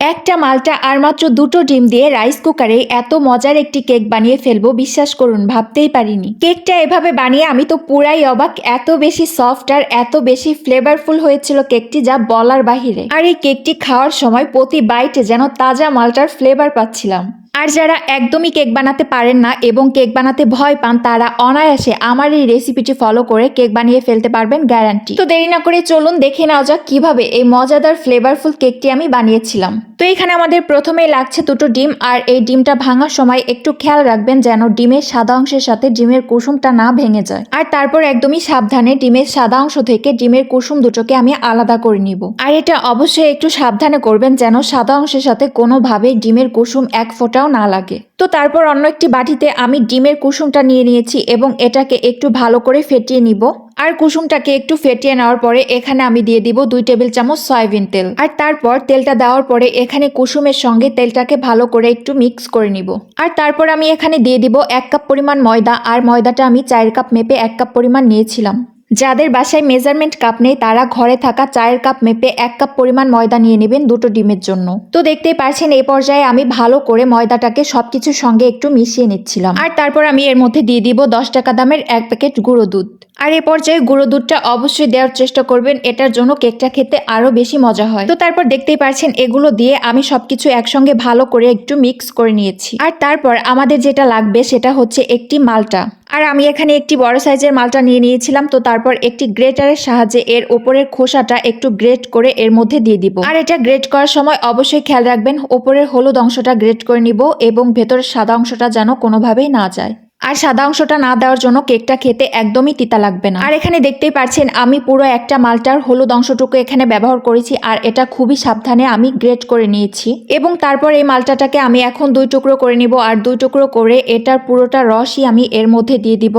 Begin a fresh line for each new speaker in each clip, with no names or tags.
একটা মালটা আর মাত্র দুটো ডিম দিয়ে রাইস কুকারে এত মজার একটি কেক বানিয়ে ফেলবো, বিশ্বাস করুন ভাবতেই পারিনি। কেকটা এভাবে বানিয়ে আমি তো পুরাই অবাক, এত বেশি সফট আর এত বেশি ফ্লেভারফুল হয়েছিল কেকটি, যা বলার বাহিরে। আর এই কেকটি খাওয়ার সময় প্রতি বাইটে যেন তাজা মালটার ফ্লেভার পাচ্ছিলাম। আর যারা একদমই কেক বানাতে পারেন না এবং কেক বানাতে ভয় পান, তারা অনায়াসে আমার এই রেসিপিটি ফলো করে কেক বানিয়ে ফেলতে পারবেন, গ্যারান্টি। তো দেরি না করে চলুন দেখে নেওয়া যাক কিভাবে এই মজাদার ফ্লেভারফুল কেকটি আমি বানিয়েছিলাম। তো এখানে আমাদের প্রথমেই লাগছে দুটো ডিম, আর এই ডিমটা ভাঙার সময় একটু খেয়াল রাখবেন যেন ডিমের সাদা অংশের সাথে ডিমের কুসুমটা না ভেঙে যায়। আর তারপর একদমই সাবধানে ডিমের সাদা অংশ থেকে ডিমের কুসুম দুটোকে আমি আলাদা করে নিব। আর এটা অবশ্যই একটু সাবধানে করবেন যেন সাদা অংশের সাথে কোনোভাবেই ডিমের কুসুম এক ফোঁটাও না লাগে। তো তারপর অন্য একটি বাটিতে আমি ডিমের কুসুমটা নিয়ে নিয়েছি এবং এটাকে একটু ভালো করে ফেটিয়ে নিব। আর কুসুমটাকে একটু ফেটিয়ে নেওয়ার পরে এখানে আমি দিয়ে দিব 2 টেবিল চামচ সয়াবিন তেল। আর তারপর তেলটা দেওয়ার পরে এখানে কুসুমের সঙ্গে তেলটাকে ভালো করে একটু মিক্স করে নিব। আর তারপর আমি এখানে দিয়ে দিব 1 কাপ পরিমাণ ময়দা, আর ময়দাটা আমি 4 কাপ মেপে 1 কাপ পরিমাণ নিয়েছিলাম। যাদের বাসায় মেজারমেন্ট কাপ নেই তারা ঘরে থাকা 4 কাপ মেপে 1 কাপ পরিমাণ ময়দা নিয়ে নেবেন দুটো ডিমের জন্য। তো দেখতেই পারছেন এই পর্যায়ে আমি ভালো করে ময়দাটাকে সবকিছুর সঙ্গে একটু মিশিয়ে নিচ্ছিলাম। আর তারপর আমি এর মধ্যে দিয়ে দিব 10 টাকা দামের 1 প্যাকেট গুঁড়ো দুধ। আর এই পর্যায়ে গুঁড়ো দুধটা অবশ্যই দেওয়ার চেষ্টা করবেন, এটার জন্য কেকটা খেতে আরো বেশি মজা হয়। তো তারপর দেখতেই পারছেন এগুলো দিয়ে আমি সবকিছু একসঙ্গে ভালো করে একটু মিক্স করে নিয়েছি। আর তারপর আমাদের যেটা লাগবে সেটা হচ্ছে একটি মালটা। আর আমি এখানে একটি বড় সাইজের মালটা নিয়ে নিয়েছিলাম। তো তারপর একটি গ্রেটারের সাহায্যে এর উপরের খোসাটা একটু গ্রেট করে এর মধ্যে দিয়ে দিব। আর এটা গ্রেট করার সময় অবশ্যই খেয়াল রাখবেন উপরের হলুদ অংশটা গ্রেট করে নিব এবং ভেতরের সাদা অংশটা যেন কোনোভাবেই না যায়। আর সাদা অংশটা না দেওয়ার জন্য কেকটা খেতে একদমই তিতা লাগবে না। আর এখানে দেখতেই পাচ্ছেন আমি পুরো একটা মালটার হলুদ অংশটুকু এখানে ব্যবহার করেছি, আর এটা খুবই সাবধানে আমি গ্রেট করে নিয়েছি। এবং তারপর এই মালটাটাকে আমি এখন 2 টুকরো করে নিব, আর 2 টুকরো করে এটার পুরোটা রসই আমি এর মধ্যে দিয়ে দিব।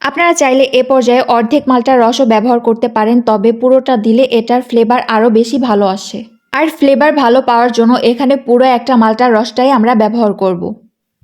আপনারা চাইলে এ পর্যায়ে অর্ধেক মালটার রসও ব্যবহার করতে পারেন, তবে পুরোটা দিলে এটার ফ্লেভার আরো বেশি ভালো আসে। আর ফ্লেভার ভালো পাওয়ার জন্য এখানে পুরো একটা মালটার রসটাই আমরা ব্যবহার করব।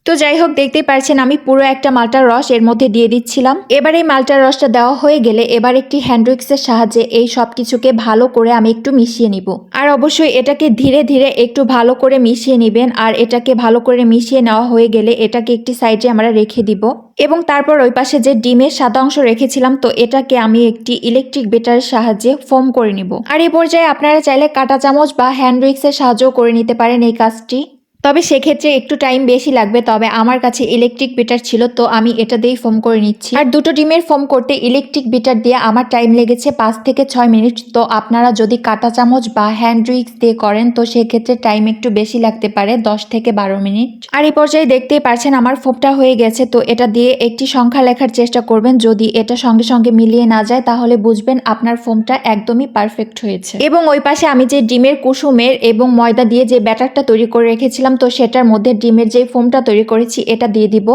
তো যাই হোক, দেখতেই পারছেন আমি পুরো একটা মালটার রস এর মধ্যে দিয়ে দিচ্ছিলাম। এবার এই মালটার রসটা দেওয়া হয়ে গেলে এবার একটি হ্যান্ড উইক্সের সাহায্যে এই সব কিছুকে ভালো করে আমি একটু মিশিয়ে নিব। আর অবশ্যই এটাকে ধীরে ধীরে একটু ভালো করে মিশিয়ে নেবেন। আর এটাকে ভালো করে মিশিয়ে নেওয়া হয়ে গেলে এটাকে একটি সাইডে আমরা রেখে দিব। এবং তারপর ওই পাশে যে ডিমের সাদা অংশ রেখেছিলাম, তো এটাকে আমি একটি ইলেকট্রিক বেটারের সাহায্যে ফোম করে নিব। আর এই পর্যায়ে আপনারা চাইলে কাঁটা চামচ বা হ্যান্ড উইক্সের সাহায্যেও করে নিতে পারেন এই কাজটি, তবে সেক্ষেত্রে একটু টাইম বেশি লাগবে। তবে আমার কাছে ইলেকট্রিক বিটার ছিল, তো আমি এটা দিয়েই ফোম করে নিচ্ছি। আর দুটো ডিমের ফোম করতে ইলেকট্রিক বিটার দিয়ে আমার টাইম লেগেছে 5 থেকে 6 মিনিট। তো আপনারা যদি কাঁটা চামচ বা হ্যান্ড উইক্স দিয়ে করেন তো সেক্ষেত্রে টাইম একটু বেশি লাগতে পারে, 10 থেকে 12 মিনিট। আর এই পর্যায়ে দেখতেই পারছেন আমার ফোমটা হয়ে গেছে। তো এটা দিয়ে একটি সংখ্যা লেখার চেষ্টা করবেন, যদি এটা সঙ্গে সঙ্গে মিলিয়ে না যায় তাহলে বুঝবেন আপনার ফোমটা একদমই পারফেক্ট হয়েছে। এবং ওই পাশে আমি যে ডিমের কুসুমের এবং ময়দা দিয়ে যে ব্যাটারটা তৈরি করে রেখেছিলাম, তো সেটার মধ্যে ডিমের যে ফোমটা তৈরি করেছি এটা দিয়ে দিব।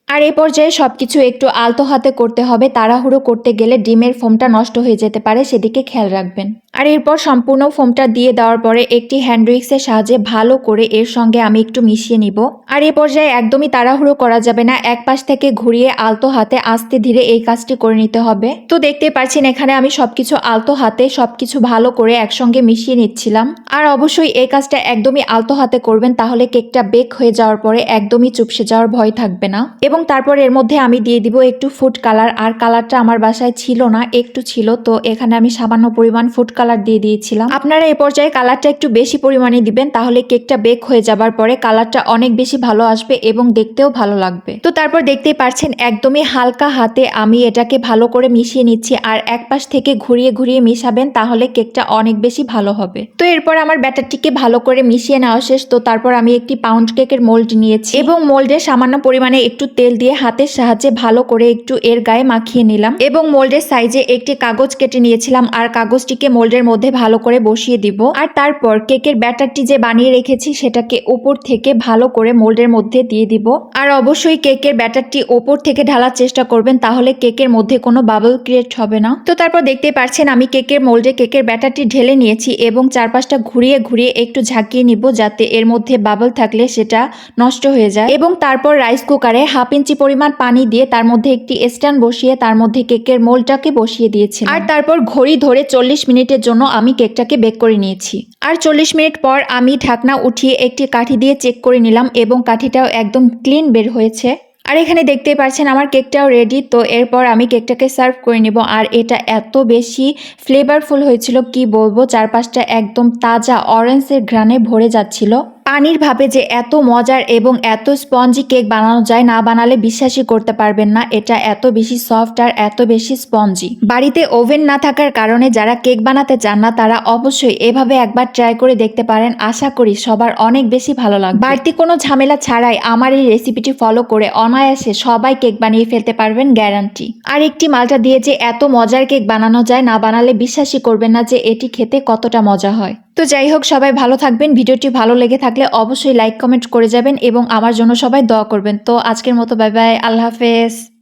আর এই পর্যায়ে সবকিছু একটু আলতো হাতে করতে হবে, তাড়াহুড়ো করতে গেলে ডিমের ফোমটা নষ্ট হয়ে যেতে পারে, সেদিকে খেয়াল রাখবেন। আর এরপর সম্পূর্ণ ফোমটা দিয়ে দেওয়ার পরে একটি হ্যান্ড উইক্সের সাহায্যে ভালো করে এর সঙ্গে আমি একটু মিশিয়ে নিব। আর এই পর্যায়ে একদমই তাড়াহুড়ো করা যাবে না, এক পাশ থেকে ঘুরিয়ে আলতো হাতে আস্তে ধীরে এই কাজটি করে নিতে হবে। তো দেখতে পাচ্ছেন এখানে আমি সবকিছু আলতো হাতে সবকিছু ভালো করে একসঙ্গে মিশিয়ে নিচ্ছিলাম। আর অবশ্যই এই কাজটা একদমই আলতো হাতে করবেন, তাহলে কেকটা বেক হয়ে যাওয়ার পরে একদমই চুপসে যাওয়ার ভয় থাকবে না। এবং তারপর এর মধ্যে আমি দিয়ে দিব একটু ফুড কালার। আর কালারটা আমার বাসায় ছিল না, একটু ছিল, তো এখানে আমি সামান্য পরিমাণ ফুড কালার দিয়ে দিয়েছিলাম। আপনারা এই পর্যায়ে কালারটা একটু বেশি পরিমাণে দিবেন, তাহলে কেকটা বেক হয়ে যাবার পরে কালারটা অনেক বেশি ভালো আসবে এবং দেখতেও ভালো লাগবে। তো তারপর দেখতেই পাচ্ছেন একদমই হালকা হাতে আমি এটাকে ভালো করে মিশিয়ে নিচ্ছি। আর এক পাশ থেকে ঘুরিয়ে ঘুরিয়ে মিশাবেন, তাহলে কেকটা অনেক বেশি ভালো হবে। তো এরপর আমার ব্যাটারটিকে ভালো করে মিশিয়ে নেওয়া শেষ। তো তারপর আমি একটি পাউন্ড কেকের মোল্ড নিয়েছি এবং মোল্ডে সামান্য পরিমাণে একটু তেল দিয়ে হাতের সাহায্যে ভালো করে একটু এর গায়ে মাখিয়ে নিলাম এবং মোল্ডের সাইজে একটি কাগজ কেটে নিয়েছিলাম। আর কাগজটিকে মোল্ডের মধ্যে ভালো করে বসিয়ে দিব। আর তারপর কেকের ব্যাটারটি যে বানিয়ে রেখেছি সেটাকে উপর থেকে ভালো করে মোল্ডের মধ্যে দিয়ে দিব। আর অবশ্যই কেকের ব্যাটারটি উপর থেকে ঢালার চেষ্টা করবেন, তাহলে কেকের মধ্যে কোনো বাবল ক্রিয়েট হবে না। তো তারপর দেখতে পাচ্ছেন আমি কেকের মোল্ডে কেকের ব্যাটারটি ঢেলে নিয়েছি এবং চারপাশটা ঘুরিয়ে ঘুরিয়ে একটু ঝাঁকিয়ে নিব, যাতে এর মধ্যে বাবল থাকলে সেটা নষ্ট হয়ে যায়। এবং তারপর রাইস কুকারে 1/2 ইঞ্চি পরিমাণ পানি দিয়ে তার মধ্যে একটি স্ট্যান্ড বসিয়ে তার মধ্যে কেকের মোল্ডটাকে বসিয়ে দিয়েছি আর তারপর ঘড়ি ধরে 40 মিনিটের জন্য আমি কেকটাকে বেক করে নিয়েছি। আর 40 মিনিট পর আমি ঢাকনা উঠিয়ে একটি কাঠি দিয়ে চেক করে নিলাম এবং কাঠিটাও একদম ক্লিন বের হয়েছে। আর এখানে দেখতেই পাচ্ছেন আমার কেকটাও রেডি। তো এরপর আমি কেকটাকে সার্ভ করে নিব। আর এটা এত বেশি ফ্লেভারফুল হয়েছিল কি বলবো, চারপাশটা একদম তাজা অরেঞ্জের ঘ্রাণে ভরে যাচ্ছিল। পানির ভাবে যে এত মজার এবং এত স্পঞ্জি কেক বানানো যায়, না বানালে বিশ্বাসই করতে পারবেন না এটা এত বেশি সফট আর এত বেশি স্পঞ্জি। বাড়িতে ওভেন না থাকার কারণে যারা কেক বানাতে চান না তারা অবশ্যই এভাবে একবার ট্রাই করে দেখতে পারেন। আশা করি সবার অনেক বেশি ভালো লাগবে। বাড়তি কোনো ঝামেলা ছাড়াই আমার এই রেসিপিটি ফলো করে অনায়াসে সবাই কেক বানিয়ে ফেলতে পারবেন, গ্যারান্টি। আর একটি মালটা দিয়ে যে এত মজার কেক বানানো যায়, না বানালে বিশ্বাসই করবেন না যে এটি খেতে কতটা মজা হয়। তো যাই হোক, সবাই ভালো থাকবেন। ভিডিওটি ভালো লেগে থাকলে অবশ্যই লাইক কমেন্ট করে যাবেন এবং আমার জন্য সবাই দোয়া করবেন। তো আজকের মতো বাই বাই, আল্লাহ হাফেজ।